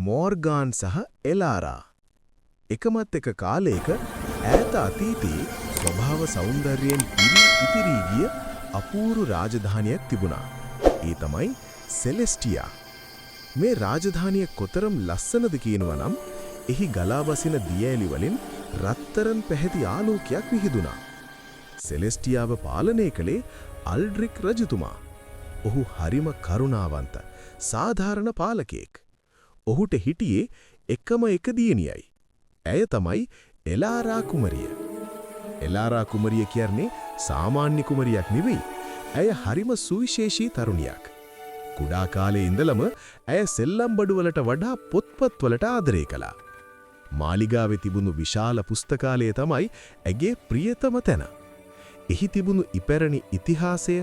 මෝර්ගාන් සහ එලාරා එකමත් එක කාලයක ඈත අතීතයේ ස්වභාව සෞන්දර්යයෙන් ඉතිරී ගිය අපූර්ව රාජධානියක් තිබුණා. ඒ තමයි සෙලෙස්ටියා. මේ රාජධානිය කොතරම් ලස්සනද කියනවා නම් එහි ගලා බසින දියඇලි වලින් රත්තරන් පැහැති ආලෝකයක් විහිදුණා. සෙලෙස්ටියාව පාලනය කළේ අල්ඩ්‍රික් රජතුමා. ඔහු හරිම කරුණාවන්ත සාධාරණ පාලකයෙක්. ඔහුට හිටියේ එකම එක දියණියයි. ඇය තමයි එලාරා කුමරිය. එලාරා කුමරිය කියන්නේ සාමාන්‍ය කුමරියක් නෙවෙයි. ඇය හරිම සුවිශේෂී තරුණියක්. කුඩා කාලේ ඉඳලම ඇය සෙල්ලම් බඩුවලට වඩා පොත්පත් වලට ආදරය කළා. මාලිගාවේ තිබුණු විශාල පුස්තකාලය තමයි ඇගේ ප්‍රියතම තැන. එහි තිබුණු ඉපැරණි ඉතිහාසය,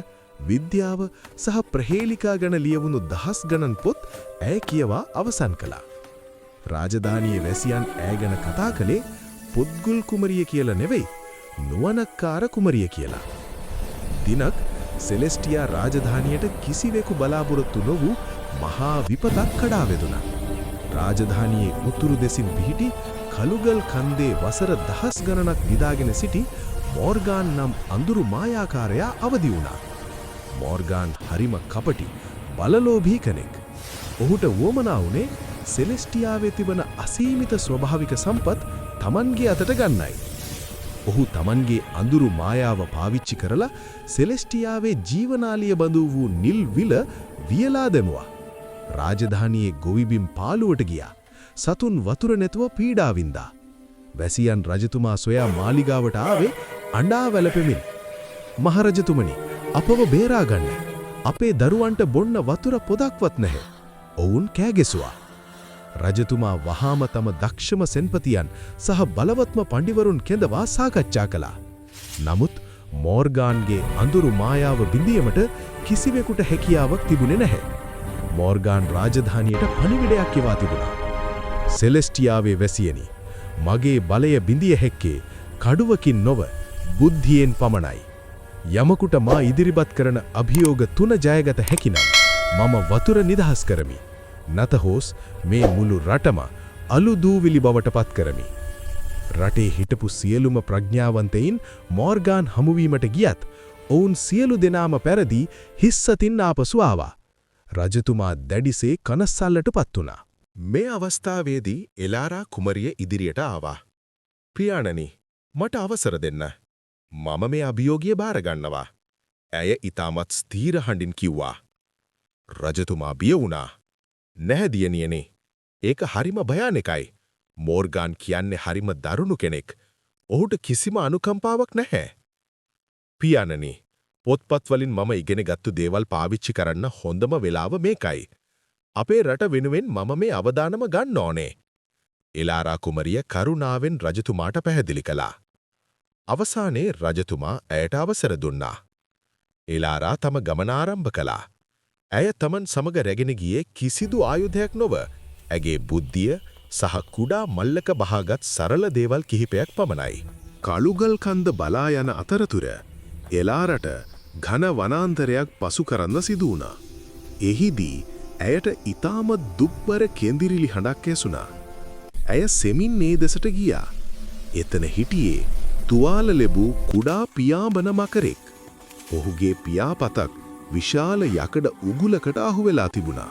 විද්‍යාව සහ ප්‍රහේලිකා ගැන ලියවුණු දහස් ගණන් පොත් ඇය කියවා අවසන් කළා. රාජධානියේ වැසියන් ඇය ගැන කතා කළේ පුද්ගුල් කුමරිය කියලා නෙවෙයි, නුවණක්කාර කුමරිය කියලා. දිනක් සෙලෙස්ටියා රාජධානියට කිසිවෙකු බලාපොරොත්තු නොවූ මහා විපතක් කඩා වැදුණා. රාජධානියේ උතුරු දෙසින් පිහිටි කළුගල් කන්දේ වසර දහස් ගණනක් නිදාගෙන සිටි මෝර්ගාන් නම් අඳුරු මායාකාරයා අවදි වුණා. මෝර්ගාන් හරිම කපටි, බලලෝභී කෙනෙක්. ඔහුට වුවමනා වුණේ සෙලෙස්ටියාවේ තිබෙන අසීමිත ස්වභාවික සම්පත් තමන්ගේ අතට ගන්නයි. ඔහු තමන්ගේ අඳුරු මායාව පාවිච්චි කරලා සෙලෙස්ටියාවේ ජීවනාලිය බඳු වූ නිල් විල වියලා දැමුවා. රාජධානියේ ගොවිබිම් පාළුවට ගියා. සතුන් වතුර නැතුව පීඩා වින්දා. වැසියන් රජතුමා සොයා මාලිගාවට ආවේ අඬා වැළපෙමින්. මහරජතුමනි, අපව බේරා ගන්න. අපේ දරුවන්ට බොන්න වතුර පොදක්වත් නැහැ. ඔවුන් කෑගෙසුවා. රජතුමා වහාම තම දක්ෂම සෙන්පතියන් සහ බලවත්ම පඬිවරුන් කැඳවා සාකච්ඡා කළා. නමුත් මෝර්ගාන්ගේ අඳුරු මායාව බිඳීමට කිසිවෙකුට හැකියාවක් තිබුණේ නැහැ. මෝර්ගාන් රාජධානියට පණිවිඩයක් යවා තිබුණා. සෙලෙස්ටියාවේ වැසියනි, මගේ බලය බිඳිය හැක්කේ කඩුවකින් නොව බුද්ධියෙන් පමණයි. යමකුට මා ඉදිරිපත් කරන අභියෝග 3 ජයගත හැකිනම් මම වතුර නිදහස් කරමි. නැතහොස් මේ මුළු රටම අලු දූවිලි බවට පත් කරමි. රටේ හිටපු සියලුම ප්‍රඥාවන්තයින් මෝර්ගාන් හමුවීමට ගියත් ඔවුන් සියලු දෙනාම පෙරදී හිස්සතින් ආපසු ආවා. රජතුමා දැඩිසේ කනස්සල්ලටපත් වුණා. මේ අවස්ථාවේදී එලාරා කුමරිය ඉදිරියට ආවා. පියාණනි, මට අවසර දෙන්න. මම මේ අභියෝගය බාර ගන්නවා. ඇය ඊටමත් ස්ථීර හඬින් කිව්වා. රජතුමා බිය වුණා. නැහැ දියණියනි, ඒක හරිම භයානකයි. මෝර්ගාන් කියන්නේ හරිම දරුණු කෙනෙක්. ඔහුට කිසිම අනුකම්පාවක් නැහැ. පියාණනි, පොත්පත් වලින් මම ඉගෙන ගත්තු දේවල් පාවිච්චි කරන්න හොඳම වෙලාව මේකයි. අපේ රට වෙනුවෙන් මම මේ අවදානම ගන්න ඕනේ. එලාරා කුමරිය කරුණාවෙන් රජතුමාට පැහැදිලි කළා. අවසානයේ රජතුමා ඇයට අවසර දුන්නා. එලාරා තම ගමන ආරම්භ කළා. ඇය තමන් සමග රැගෙන ගියේ කිසිදු ආයුධයක් නොව ඇගේ බුද්ධිය සහ කුඩා මල්ලක බහාගත් සරල දේවල් කිහිපයක් පමණයි. කළුගල් කන්ද බලා යන අතරතුර එලාරට ඝන වනාන්තරයක් පසු කරන්න සිදු වුණා. එහිදී ඇයට ඊටමත් දුක්බර කෙඳිරිලි හඬක් ඇසුණා. ඇය සෙමින් මේ දෙසට ගියා. එතන හිටියේ තුවාල ලැබූ කුඩා පියාඹන මකරෙක්. ඔහුගේ පියාපතක් විශාල යකඩ උගුලකට අහුවෙලා තිබුණා.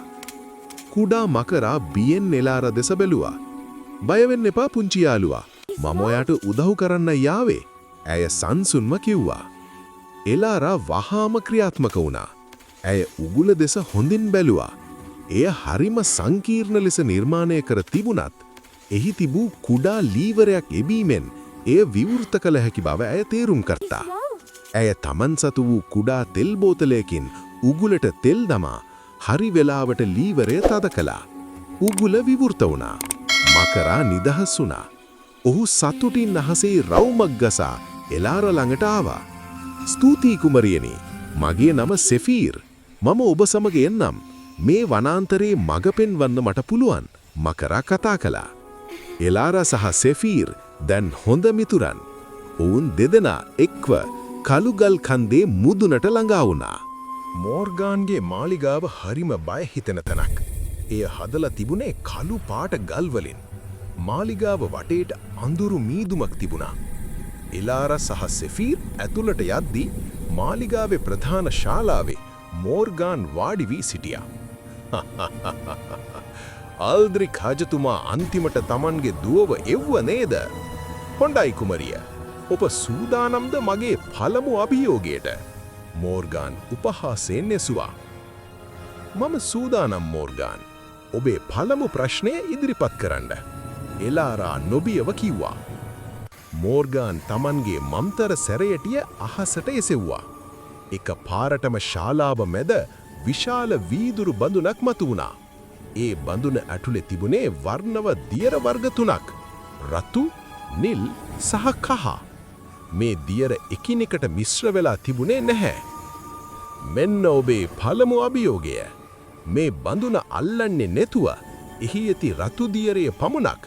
කුඩා මකරා බියෙන් එලාරා දෙස බැලුවා. "බය වෙන්න එපා පුංචි යාළුවා. මම ඔයාට උදව් කරන්න යාවේ." ඇය සංසුන්ව කිව්වා. එලාරා වහාම ක්‍රියාත්මක වුණා. ඇය උගුල දෙස හොඳින් බැලුවා. එය හරිම සංකීර්ණ ලෙස නිර්මාණය කර තිබුණත් එහි තිබූ කුඩා ලීවරයක් එබීමෙන් එය විවෘත කළ හැකි බව ඇය තේරුම් ගත්තා. ඇය තමන් සතු වූ කුඩා තෙල් බෝතලයකින් උගුලට තෙල් දමා හරි වෙලාවට ලීවරය තද කළා. උගුල විවෘත වුණා. මකරා නිදහස් වුණා. ඔහු සතුටින් අහසේ රවුමක් ගසා එලාරා ළඟට ආවා. "ස්තුතියි කුමරියනි. මගේ නම සෙෆීර්. මම ඔබ සමග එන්නම්. මේ වනාන්තරයේ මඟ පෙන්වන්න මට පුළුවන්." මකරා කතා කළා. එලාරා සහ සෙෆීර් දැන් හොඳ මිතුරන්. ඔවුන් දෙදෙනා එක්ව කළුගල් කන්දේ මුදුනට ළඟා වුණා. මෝර්ගාන්ගේ මාලිගාව හරිම බය හිතෙන තැනක්. එය හදලා තිබුණේ කළු පාට ගල් වලින්. මාලිගාව වටේට අඳුරු මීදුමක් තිබුණා. එලාරා සහ සෙෆීර් ඇතුළට යද්දී මාලිගාවේ ප්‍රධාන ශාලාවේ මෝර්ගාන් වාඩි වී සිටියා. අල්ද්‍රික් රජතුමා අන්තිමට Tamanගේ දුවව එව්ව නේද? හොඳයි කුමරිය. ඔබ සූදානම්ද මගේ පළමු අභියෝගයට? මෝර්ගාන් උපහාසයෙන් ඇසුවා. මම සූදානම් මෝර්ගාන්. ඔබේ පළමු ප්‍රශ්නය ඉදිරිපත් කරන්න. එලාරා නොබියව කිව්වා. මෝර්ගාන් Tamanගේ මම්තර සැරයටිය අහසට එසෙව්වා. එක පාරටම ශාලාව මැද විශාල වීදුරු බඳුනක් මතුවුණා. ඒ බඳුන ඇතුලේ තිබුණේ වර්ණව දියර වර්ග 3ක්. රතු, නිල් සහ කහ. මේ දියර එකිනෙකට මිශ්‍ර වෙලා තිබුණේ නැහැ. මෙන්න ඔබේ පළමු අභියෝගය. මේ බඳුන අල්ලන්නේ නැතුව එහි ඇති රතු දියරේ පමණක්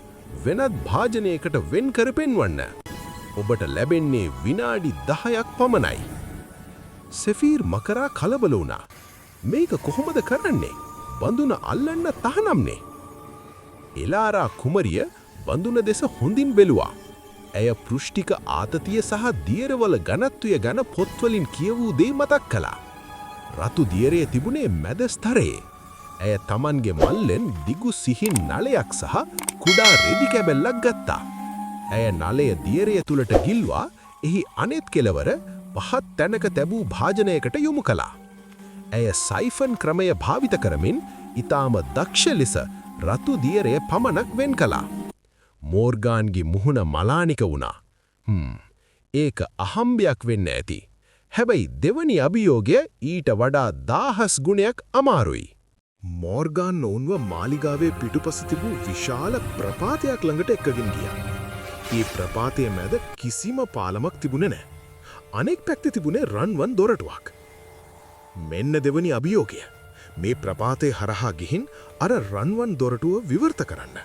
වෙනත් භාජනයකට වෙන් කර පෙන්වන්න. ඔබට ලැබෙන්නේ විනාඩි 10ක් පමණයි. සෙෆීර් මකරා කලබල වුණා. මේක කොහොමද කරන්නේ? බඳුන අල්ලන්න තහනම්නේ. එලාරා කුමරිය බඳුන දෙස හොඳින් බැලුවා. ඇය පෘෂ්ටික ආතතිය සහ දියරවල ඝනත්වය ගැන පොත්වලින් කියවූ දේ මතක් කළා. රතු දියරේ තිබුණේ මැද ස්තරයේ. ඇය Tamanගේ මල්ලෙන් දිගු සිහින් නලයක් සහ කුඩා රෙදි කැබැල්ලක් ගත්තා. ඇය නලය දියරය තුලට ගිල්වා එහි අනෙත් කෙළවර පහත් තැනක තැබූ භාජනයකට යොමු කළා. ඇය සයිෆන් ක්‍රමය භාවිත කරමින් ඊටාම දක්ෂ ලෙස රතු දියරය පමණක් වෙන් කළා. මෝර්ගාන්ගේ මුහුණ මලානික වුණා. ඒක අහම්බයක් වෙන්න ඇති. හැබැයි දෙවනි අභියෝගය ඊට වඩා 1000 ගුණයක් අමාරුයි. මෝර්ගාන් නොවුන්ව මාලිගාවේ පිටුපස තිබූ විශාල ප්‍රපාතයක් ළඟට එක්කගෙන ගියා. ඒ ප්‍රපාතයේ මැද කිසිම පාලමක් තිබුණේ නැහැ. අනෙක් පැත්තේ තිබුණේ රන්වන් දොරටුවක්. මෙන්න දෙවනි අභියෝගය. මේ ප්‍රපාතේ හරහා ගිහින් අර රන්වන් දොරටුව විවෘත කරන්න.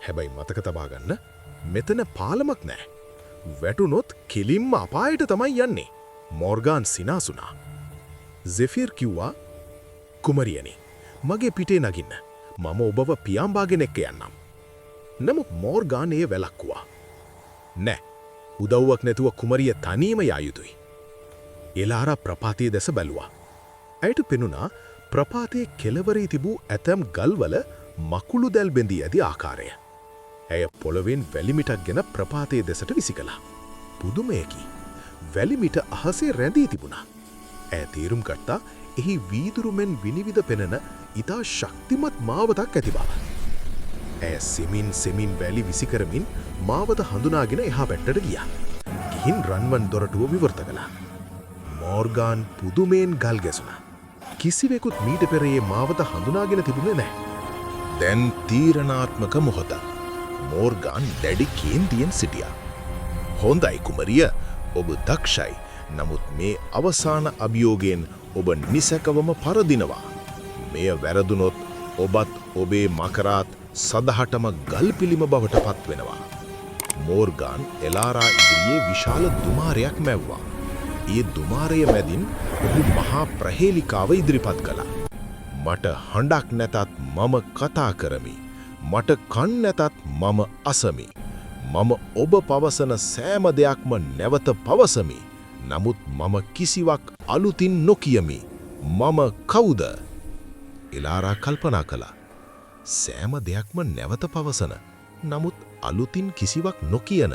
හැබැයි මතක තබා ගන්න මෙතන පාලමක් නැහැ. වැටුනොත් කෙලින්ම අපායට තමයි යන්නේ. මෝර්ගාන් සිනාසුනා. සෙෆීර් කිව්වා, කුමරියනි, මගේ පිටේ නගින්න. මම ඔබව පියාඹාගෙන එක්ක යන්නම්. නමුත් මෝර්ගාන් ඒ වැළක්වුවා. නෑ. උදව්වක් නැතුව කුමරිය තනියම යා යුතුයි. එලාරා ප්‍රපාතයේ දැස බැලුවා. ඇයට පෙනුණා ප්‍රපාතයේ කෙළවරේ තිබූ ඇතම් ගල්වල මකුළු දැල් බැඳී ඇති ආකාරය. ඇය පොළවෙන් වැලිමිටක් ගෙන ප්‍රපාතයේ දෙසට විසිකලා. පුදුමයකි. වැලිමිට අහසේ රැඳී තිබුණා. ඇය තීරුම් ගත්තා එහි වීදුරු මෙන් විනිවිද පෙනෙන ඉතා ශක්තිමත් මාවතක් ඇති බව. ඇය සෙමින් වැලි විසිකරමින් මාවත හඳුනාගෙන එහා පැත්තට ගියා. ගිහින් රන්වන් දොරටුව විවෘත කළා. මෝර්ගාන් පුදුමයෙන් ගල් ගැසුණා. කිසිවෙකුත් මීට පෙර මේ මාවත හඳුනාගෙන තිබුණේ නැහැ. දැන් තීරණාත්මක මොහොත. මෝර්ගාන් දැඩි කේන්තියෙන් සිටියා. හොඳයි කුමරිය, ඔබ දක්ෂයි. නමුත් මේ අවසාන අභියෝගයෙන් ඔබ නිසකවම පරදිනවා. මෙය වැරදුනොත් ඔබත් ඔබේ මකරාත් සදහටම ගල් පිළිම බවට පත් වෙනවා. මෝර්ගාන් එලාරා ඉදිරියේ විශාල දුමාරයක් මැව්වා. ඒ දුමාරය මැදින් ඔහු මහා ප්‍රහේලිකාව ඉදිරිපත් කළා. මට හඬක් නැතත් මම කතා කරමි. මට කන් නැතත් මම අසමි. මම ඔබ පවසන සෑම දෙයක්ම නැවත පවසමි. නමුත් මම කිසිවක් අලුතින් නොකියමි. මම කවුද? එලාරා කල්පනා කළා. සෑම දෙයක්ම නැවත පවසන, නමුත් අලුතින් කිසිවක් නොකියන.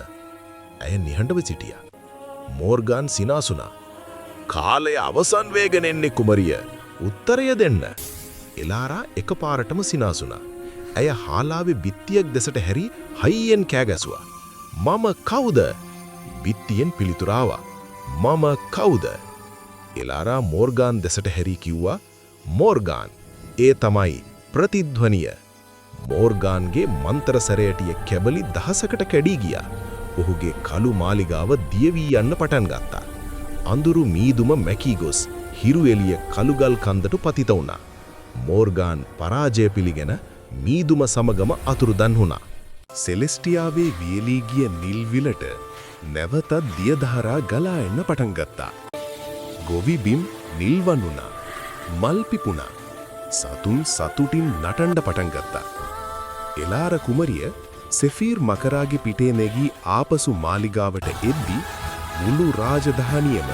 ඇය නිහඬව සිටියා. මෝර්ගාන් සිනාසුනා. කාලය අවසන් වේගෙන එන්නේ කුමරිය. උත්තරය දෙන්න. එලාරා එකපාරටම සිනාසුනා. ඇය හාලාවේ බිත්තියක් දෙසට හැරි හයියෙන් කෑ ගැසුවා. මම කවුද? බිත්තියෙන් පිළිතුර ආවා. මම කවුද? එලාරා මෝර්ගාන් දෙසට හැරි කිව්වා, මෝර්ගාන්, ඒ තමයි ප්‍රතිධ්වනිය. මෝර්ගාන්ගේ මන්තර සැරයටිය කැබලි දහසකට කැඩී ගියා. ඔහුගේ කළු මාලිගාව දිය වී යන්න පටන් ගත්තා. අඳුරු මීදුම මැකී ගොස් හිරු එළිය කළුගල් කන්දට පතිත වුණා. මෝර්ගාන් පරාජය පිළිගෙන මීදුම සමගම අතුරුදන් වුණා. සෙලෙස්ටියාවේ වියලී ගිය නිල් විලට නැවතත් දියදහරා ගලා එන්න පටන් ගත්තා. ගොවි බිම් නිල්වන් වුණා. මල් පිපුණා. සතුන් සතුටින් නටන්න පටන් ගත්තා. එලාර කුමරිය සෙෆීර් මකරාගේ පිටේ නැගී ආපසු මාලිගාවට එද්දී මුළු රාජධානියම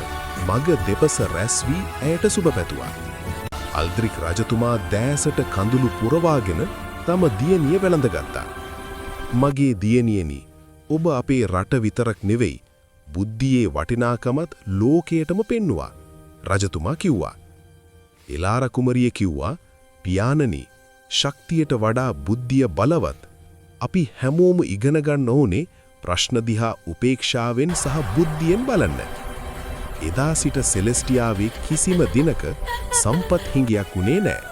මග දෙපස රැස් වී ඇයට සුබ පැතුවා. අල්ද්‍රික් රජතුමා දෑසට කඳුළු පුරවාගෙන තම දියණිය වැළඳගත්තා. මගේ දියණියනි, ඔබ අපේ රට විතරක් නෙවෙයි බුද්ධියේ වටිනාකමත් ලෝකයටම පෙන්නුවා, රජතුමා කිව්වා. එලාර කුමරිය කිව්වා, පියාණනි, ශක්තියට වඩා බුද්ධිය බලවත්. අපි හැමෝම ඉගෙන ගන්න ඕනේ ප්‍රශ්න දිහා උපේක්ෂාවෙන් සහ බුද්ධියෙන් බලන්න. එදා සිට සෙලෙස්ටියාවේ කිසිම දිනක සම්පත් හිඟයක් වුණේ නැහැ.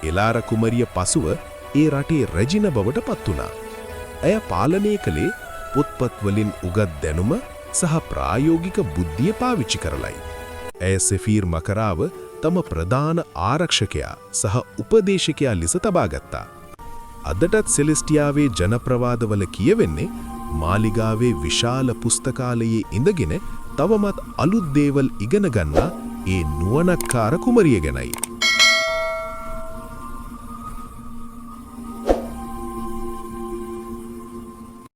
එලාර කුමරිය පසුව ඒ රටේ රැජින බවට පත් වුණා. ඇය පාලනය කළේ පොත්පත් වලින් උගත් දැනුම සහ ප්‍රායෝගික බුද්ධිය පාවිච්චි කරලයි. ඇය සෙෆීර් මකරාව තම ප්‍රධාන ආරක්ෂකයා සහ උපදේශකයා ලෙස තබා ගත්තා. අදටත් සෙලෙස්ටියාවේ ජනප්‍රවාදවල කියවෙන්නේ මාලිගාවේ විශාල පුස්තකාලයේ ඉඳගෙන තවමත් අලුත් දේවල් ඉගෙන ගන්නා ඒ නුවණක්කාර කුමරිය ගැනයි.